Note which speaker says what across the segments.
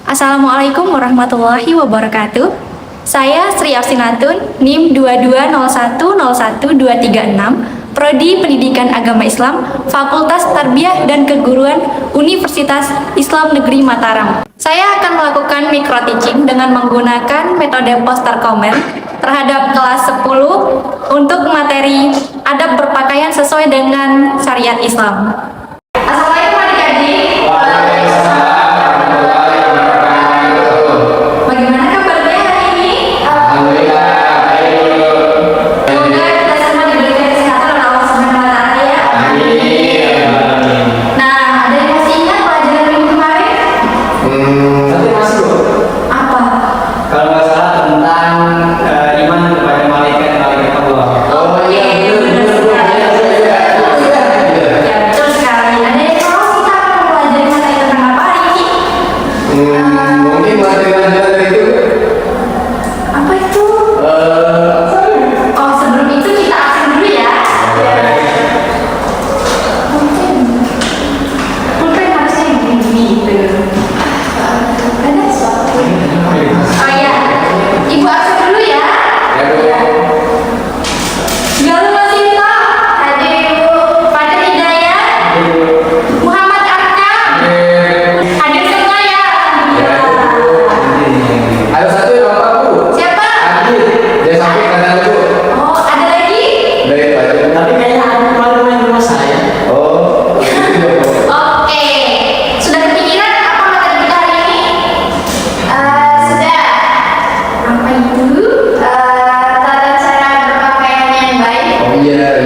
Speaker 1: Assalamualaikum warahmatullahi wabarakatuh. Saya Sri Afsinatun, NIM 220101236, Prodi Pendidikan Agama Islam, Fakultas Tarbiyah dan Keguruan, Universitas Islam Negeri Mataram. Saya akan melakukan micro teaching dengan menggunakan metode poster comment terhadap kelas 10 untuk materi adab berpakaian sesuai dengan syariat Islam. Assalamualaikum adik-adik.
Speaker 2: Iya,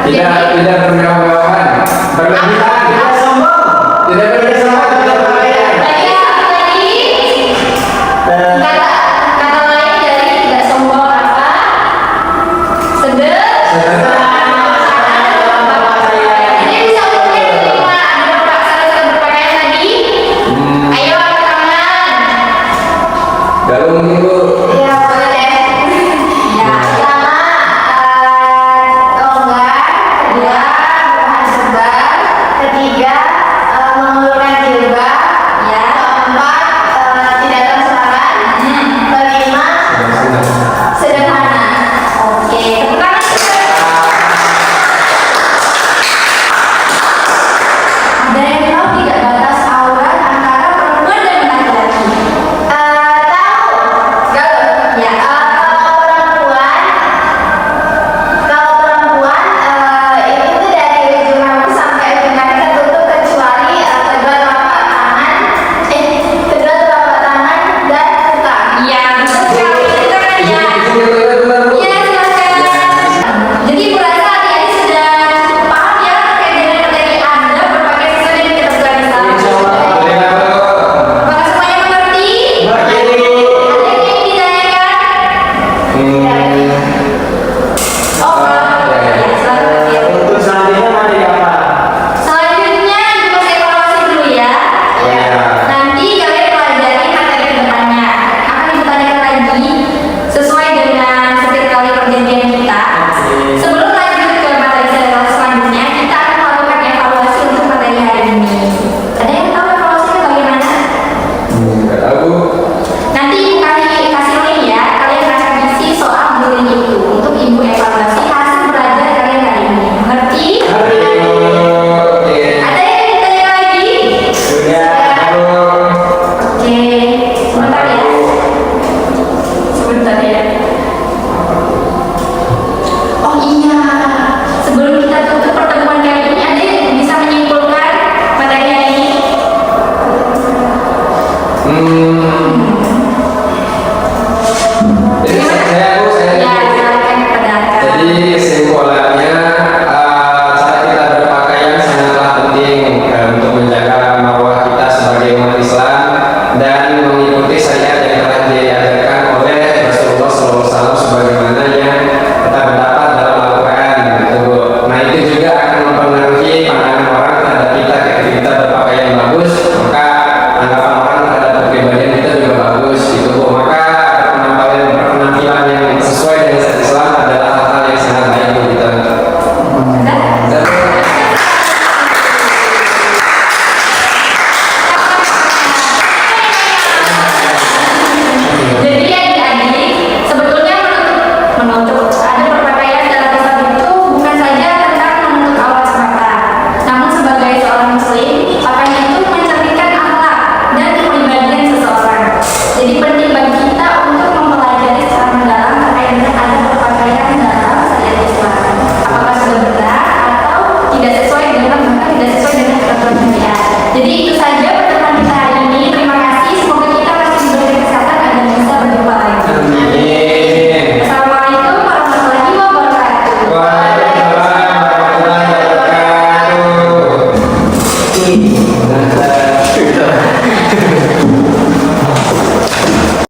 Speaker 2: tidak bermewah-mewahan, berlebihan, tidak sombong, tidak berlebihan, tidak berlebihan.
Speaker 1: Kata lain dari tidak sombong apa? Sederhana. Ini bisa mungkin diterima. Ada salah berpakaian tadi. Ayo angkat tangan.
Speaker 2: Galuh mungkin Bu.
Speaker 1: Ya boleh deh. Ya pertama longgar, kedua berbahan serban, ketiga mengulurkan jilbab, ya keempat tidak transparan, kelima sederhana. Oke, tepuk tangan. Ada yang tahu tidak batas aurat antara perempuan dan laki-laki? Tahu. Galuh. Ya. Kalau perempuan itu dari ujung rambut sampai ujung kaki tertutup kecuali kedua telapak tangan dan muka. Iya, betul sekali. Itu kan ya. Iya, silakan. Jadi berasa adik-adik sudah cukup paham ya terkait dengan materi Anda berpakaian sesuai dengan ketentuan Islam. Apakah semuanya mengerti? Ada yang ingin ditanyakan? Oh, ya, selamat ya.
Speaker 2: Untuk selanjutnya materi apa?
Speaker 1: Selanjutnya kita evaluasi dulu ya. Nanti kalian pelajari materi kedepannya. Akan ditanyakan lagi sesuai dengan setiap kali perjanjian kita. Sebelum lanjut ke materi selanjutnya, kita akan melakukan evaluasi untuk materi hari ini. Ada yang tahu evaluasinya bagaimana?
Speaker 2: Nggak tahu.
Speaker 1: Nanti ibu kasih link ya. Kalian akan isi soal di link itu untuk ibu evaluasi hasil belajar kalian hari ini. Mengerti?
Speaker 2: Oke.
Speaker 1: Ada yang ditanya lagi?
Speaker 2: Sudah.
Speaker 1: Oke, sebentar ya. Sebentar ya. Oh iya, sebelum kita tutup pertemuan kali ini, ada yang bisa menyimpulkan materi hari ini?
Speaker 2: Jadi saya
Speaker 1: Ya, silakan kepada Aka.
Speaker 2: Jadi kesimpulannya saat kita berpakaian sangatlah penting untuk menjaga marwah kita sebagai umat Islam dan mengikuti syariat yang telah diajarkan oleh Rasulullah SAW sebagaimana yang kita mendapat dalam Al-Quran. Gitu, Bu. Nah itu juga akan mempengaruhi pandangan orang terhadap kita ketika kita berpakaian bagus, maka tanggapan orang terhadap kepribadian kita juga bagus. Gitu, Bu. Maka penampilan yang sesuai dengan syariat Islam adalah hal-hal yang sangat baik untuk kita. Dan
Speaker 1: Jadi adik-adik, sebetulnya menutup ada berpakaian dalam Islam itu bukan saja tentang menutup aurat semata, namun sebagai seorang muslim, pakaian itu mencerminkan akhlak dan kepribadian seseorang. Jadi penting bagi kita untuk mempelajari secara mendalam terkait dengan adab berpakaian dalam syariat Islam. Apakah sudah benar atau tidak sesuai dengan ketentuan syariat. Jadi itu saja pertemuan kita hari ini. Terima kasih. Semoga kita masih diberi kesehatan dan bisa berjumpa lagi.
Speaker 2: amin.
Speaker 1: Assalamualaikum warahmatullahi wabarakatuh.
Speaker 2: Waalaikumsalam.